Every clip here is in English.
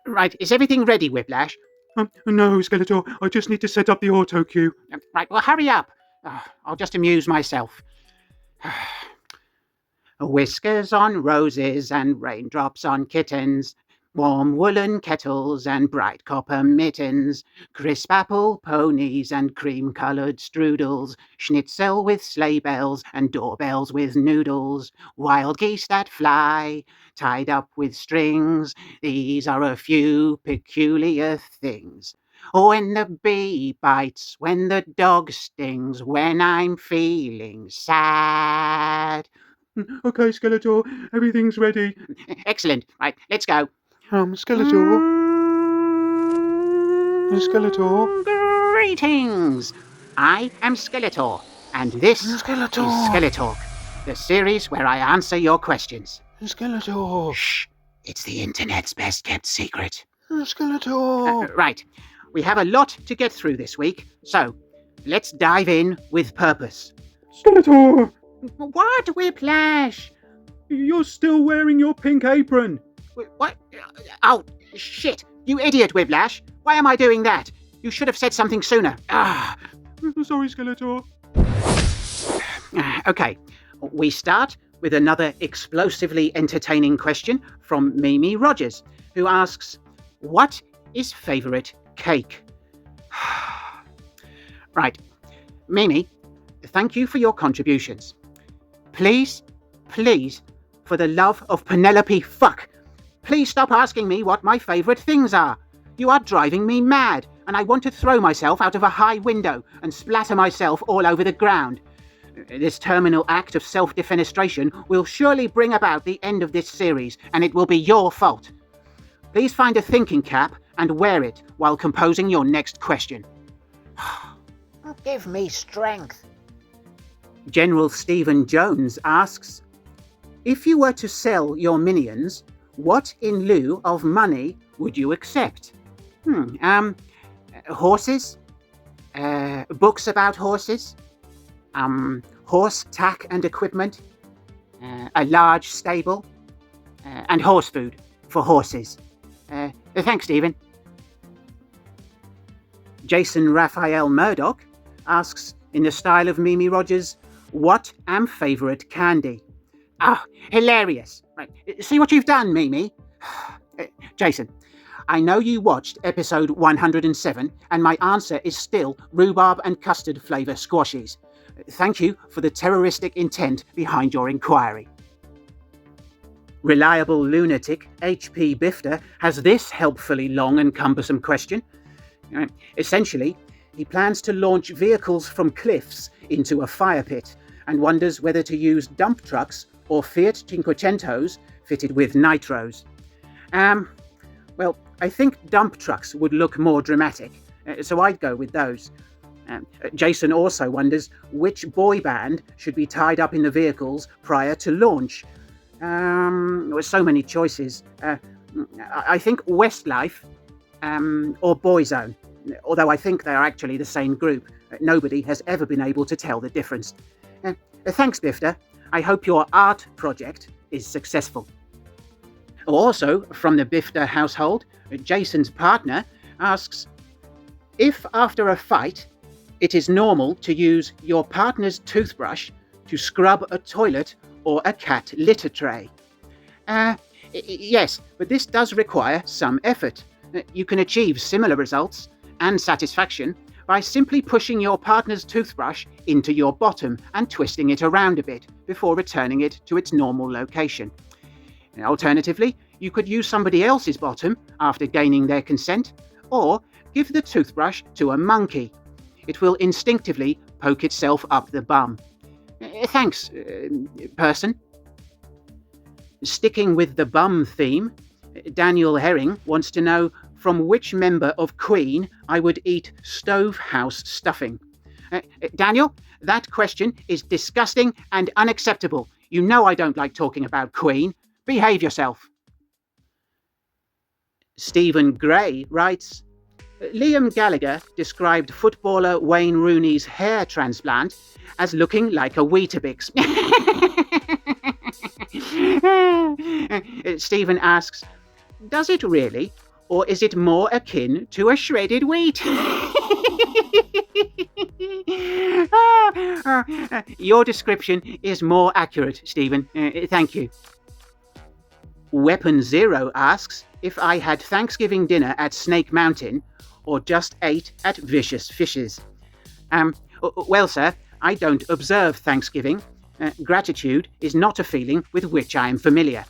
Right, is everything ready, Whiplash? No, Skeletor, I just need to set up the auto cue. Right, well, hurry up. I'll just amuse myself. Whiskers on roses and raindrops on kittens, warm woolen kettles and bright copper mittens, crisp apple ponies and cream-coloured strudels, schnitzel with sleigh bells and doorbells with noodles, wild geese that fly, tied up with strings. These are a few peculiar things. When the bee bites, when the dog stings, when I'm feeling sad. Okay, Skeletor, everything's ready. Excellent. Right, let's go. Skeletor? Skeletor? Greetings. I am Skeletor, and this is SkeleTalk, the series where I answer your questions. Skeletor! Shh, it's the internet's best-kept secret. Skeletor! Right, we have a lot to get through this week, so let's dive in with purpose. Skeletor! What, Whiplash? You're still wearing your pink apron. What? Oh, shit. You idiot, Whiplash. Why am I doing that? You should have said something sooner. Sorry, Skeletor. Okay, we start with another explosively entertaining question from Mimi Rogers, who asks, what is favourite cake? Right, Mimi, thank you for your contributions. Please, for the love of Penelope fuck, please stop asking me what my favourite things are. You are driving me mad, and I want to throw myself out of a high window and splatter myself all over the ground. This terminal act of self-defenestration will surely bring about the end of this series, and it will be your fault. Please find a thinking cap and wear it while composing your next question. Give me strength. General Stephen Jones asks, if you were to sell your minions, what in lieu of money would you accept? Horses? Books about horses? Horse tack and equipment? A large stable? And horse food for horses. Thanks, Stephen. Jason Raphael Murdoch asks, in the style of Mimi Rogers, what am favourite candy? Hilarious. Right. See what you've done, Mimi? Jason, I know you watched episode 107, and my answer is still rhubarb and custard flavour squashies. Thank you for the terroristic intent behind your inquiry. Reliable lunatic H.P. Bifter has this helpfully long and cumbersome question. Essentially, he plans to launch vehicles from cliffs into a fire pit and wonders whether to use dump trucks or Fiat Cinquecentos fitted with nitros. Well, I think dump trucks would look more dramatic, so I'd go with those. Jason also wonders which boy band should be tied up in the vehicles prior to launch. There were so many choices. I think Westlife or Boyzone, although I think they are actually the same group. Nobody has ever been able to tell the difference. Thanks, Bifter. I hope your art project is successful. Also, from the Bifter household, Jason's partner asks, if after a fight, it is normal to use your partner's toothbrush to scrub a toilet or a cat litter tray. Yes, but this does require some effort. You can achieve similar results and satisfaction by simply pushing your partner's toothbrush into your bottom and twisting it around a bit before returning it to its normal location. Alternatively, you could use somebody else's bottom after gaining their consent, or give the toothbrush to a monkey. It will instinctively poke itself up the bum. Thanks, person. Sticking with the bum theme, Daniel Herring wants to know from which member of Queen I would eat stovehouse stuffing. Daniel, that question is disgusting and unacceptable. You know I don't like talking about Queen. Behave yourself. Stephen Gray writes, Liam Gallagher described footballer Wayne Rooney's hair transplant as looking like a Weetabix. Stephen asks, does it really, or is it more akin to a shredded wheat? Your description is more accurate, Stephen. Thank you. Weapon Zero asks if I had Thanksgiving dinner at Snake Mountain or just ate at Vicious Fishes. Well, sir, I don't observe Thanksgiving. Gratitude is not a feeling with which I am familiar.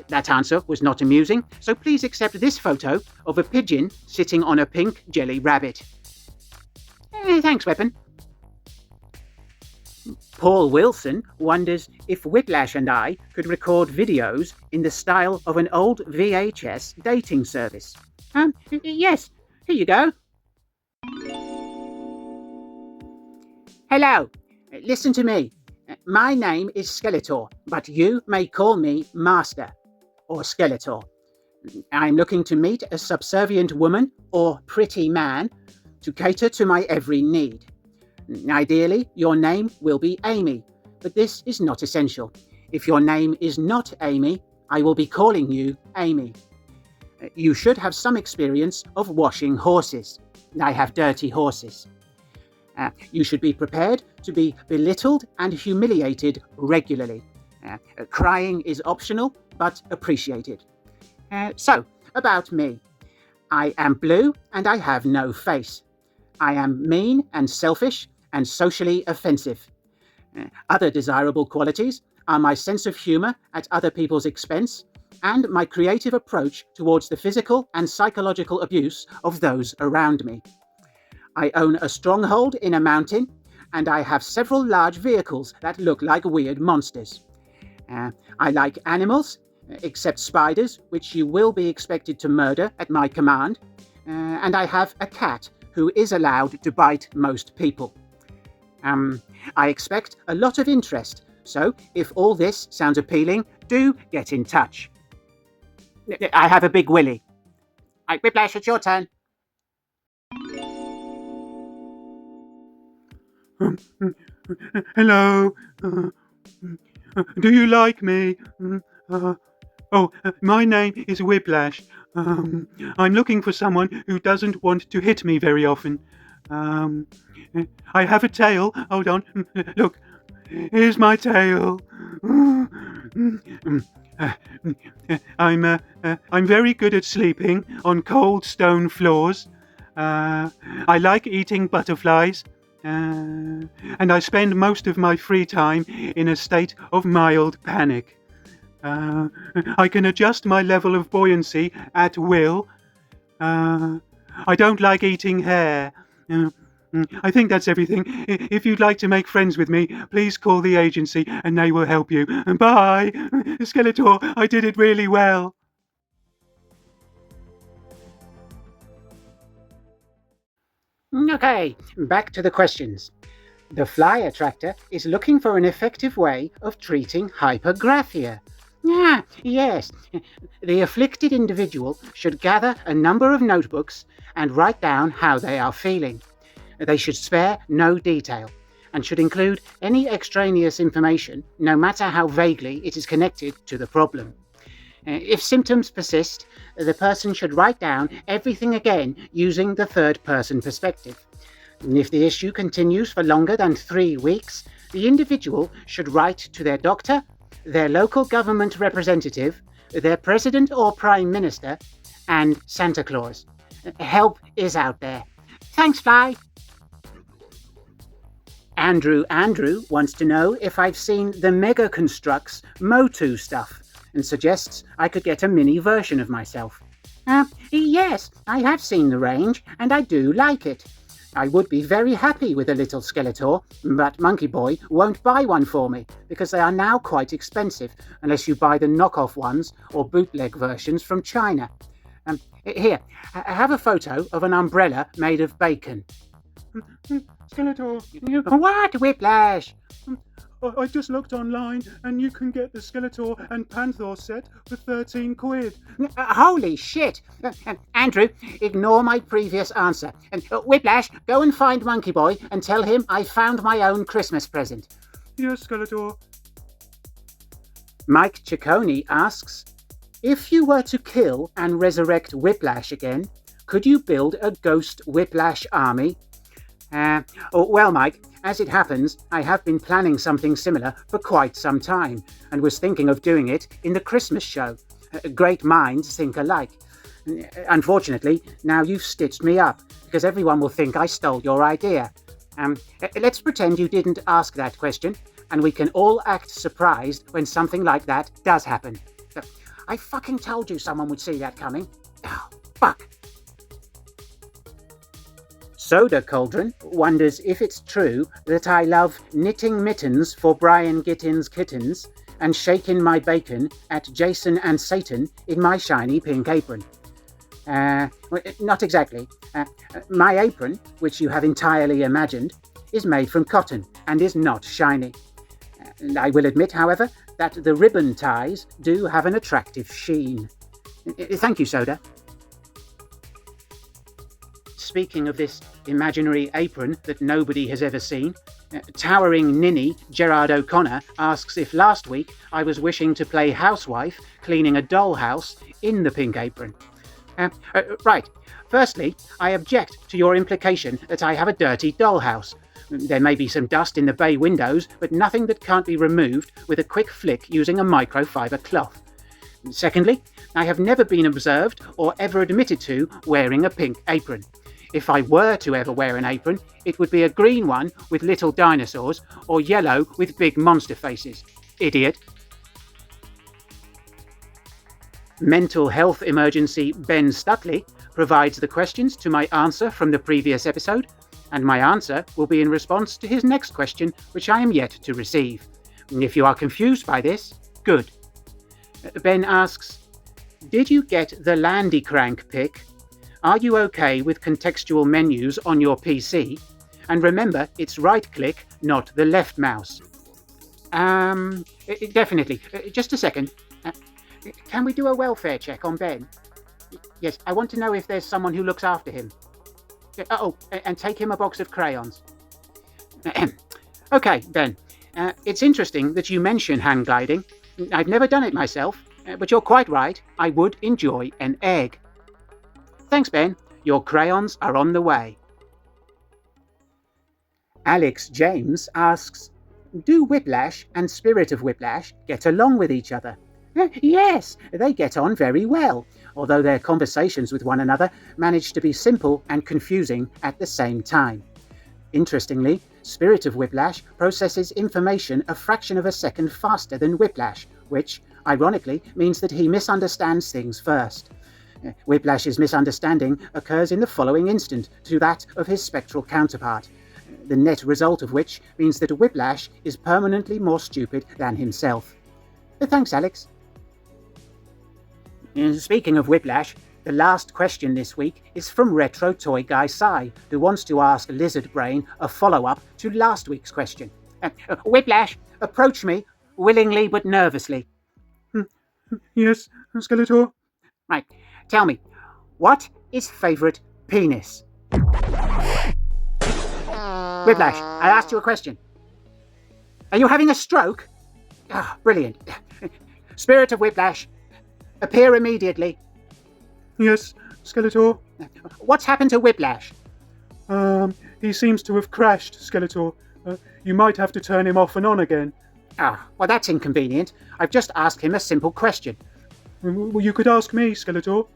That answer was not amusing, so please accept this photo of a pigeon sitting on a pink jelly rabbit. Thanks, Weapon. Paul Wilson wonders if Whiplash and I could record videos in the style of an old VHS dating service. Yes, here you go. Hello, listen to me. My name is Skeletor, but you may call me Master, or Skeletor. I'm looking to meet a subservient woman or pretty man to cater to my every need. Ideally, your name will be Amy, but this is not essential. If your name is not Amy, I will be calling you Amy. You should have some experience of washing horses. I have dirty horses. You should be prepared to be belittled and humiliated regularly. Crying is optional, but appreciated. So, about me. I am blue and I have no face. I am mean and selfish and socially offensive. Other desirable qualities are my sense of humour at other people's expense and my creative approach towards the physical and psychological abuse of those around me. I own a stronghold in a mountain, and I have several large vehicles that look like weird monsters. I like animals, except spiders, which you will be expected to murder at my command, and I have a cat who is allowed to bite most people. I expect a lot of interest, so if all this sounds appealing, do get in touch. I have a big willy. Whiplash, it's your turn. Hello. Do you like me? My name is Whiplash. I'm looking for someone who doesn't want to hit me very often. I have a tail. Hold on. Look, here's my tail. I'm very good at sleeping on cold stone floors. I like eating butterflies. And I spend most of my free time in a state of mild panic. I can adjust my level of buoyancy at will. I don't like eating hair. I think that's everything. If you'd like to make friends with me, please call the agency and they will help you. Bye! Skeletor, I did it really well. Okay, back to the questions. The fly attractor is looking for an effective way of treating hypergraphia. Yes. The afflicted individual should gather a number of notebooks and write down how they are feeling. They should spare no detail and should include any extraneous information, no matter how vaguely it is connected to the problem. If symptoms persist, the person should write down everything again using the third-person perspective. If the issue continues for longer than 3 weeks, the individual should write to their doctor, their local government representative, their president or prime minister, and Santa Claus. Help is out there. Thanks, Fly. Andrew wants to know if I've seen the Mega Constructs Motu stuff and suggests I could get a mini version of myself. Yes, I have seen the range, and I do like it. I would be very happy with a little Skeletor, but Monkey Boy won't buy one for me, because they are now quite expensive, unless you buy the knockoff ones or bootleg versions from China. Here, I have a photo of an umbrella made of bacon. Skeletor. What, Whiplash? I just looked online and you can get the Skeletor and Panther set for 13 quid. Holy shit! Andrew, ignore my previous answer. Whiplash, go and find Monkey Boy and tell him I found my own Christmas present. Yes, Skeletor. Mike Ciccone asks, If you were to kill and resurrect Whiplash again, could you build a ghost Whiplash army? Well, Mike, as it happens, I have been planning something similar for quite some time and was thinking of doing it in the Christmas show. Great minds think alike. Unfortunately, now you've stitched me up because everyone will think I stole your idea. Let's pretend you didn't ask that question and we can all act surprised when something like that does happen. I fucking told you someone would see that coming. Oh, fuck. Soda Cauldron wonders if it's true that I love knitting mittens for Brian Gittin's kittens and shaking my bacon at Jason and Satan in my shiny pink apron. Not exactly. My apron, which you have entirely imagined, is made from cotton and is not shiny. I will admit, however, that the ribbon ties do have an attractive sheen. Thank you, Soda. Speaking of this imaginary apron that nobody has ever seen, towering ninny Gerard O'Connor asks if last week I was wishing to play housewife cleaning a dollhouse in the pink apron. Right. Firstly, I object to your implication that I have a dirty dollhouse. There may be some dust in the bay windows, but nothing that can't be removed with a quick flick using a microfiber cloth. Secondly, I have never been observed or ever admitted to wearing a pink apron. If I were to ever wear an apron, it would be a green one with little dinosaurs or yellow with big monster faces. Idiot. Mental health emergency Ben Stutley provides the questions to my answer from the previous episode, and my answer will be in response to his next question, which I am yet to receive. If you are confused by this, good. Ben asks, did you get the Landy Crank pick? Are you okay with contextual menus on your PC? And remember, it's right click, not the left mouse. Definitely. Just a second. Can we do a welfare check on Ben? Yes, I want to know if there's someone who looks after him. And take him a box of crayons. Okay, Ben. It's interesting that you mention hang gliding. I've never done it myself, but you're quite right. I would enjoy an egg. Thanks, Ben. Your crayons are on the way. Alex James asks, do Whiplash and Spirit of Whiplash get along with each other? Yes, they get on very well, although their conversations with one another manage to be simple and confusing at the same time. Interestingly, Spirit of Whiplash processes information a fraction of a second faster than Whiplash, which, ironically, means that he misunderstands things first. Whiplash's misunderstanding occurs in the following instant to that of his spectral counterpart, the net result of which means that Whiplash is permanently more stupid than himself. Thanks, Alex. Speaking of Whiplash, the last question this week is from Retro Toy Guy Sai, who wants to ask Lizard Brain a follow-up to last week's question. Whiplash, approach me, willingly but nervously. Yes, Skeletor? Right, tell me, what is favourite penis? Whiplash, I asked you a question. Are you having a stroke? Brilliant. Spirit of Whiplash, appear immediately. Yes, Skeletor? What's happened to Whiplash? He seems to have crashed, Skeletor. You might have to turn him off and on again. Well, that's inconvenient. I've just asked him a simple question. Well, you could ask me, Skeletor.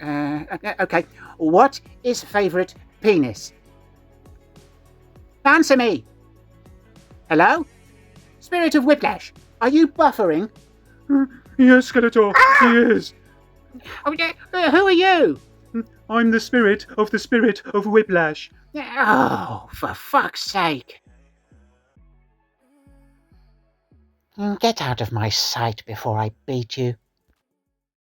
Okay. What is favourite penis? Answer me! Hello? Spirit of Whiplash, are you buffering? Yes, Skeletor, he is. Who are you? I'm the spirit of Whiplash. Oh, for fuck's sake. Get out of my sight before I beat you.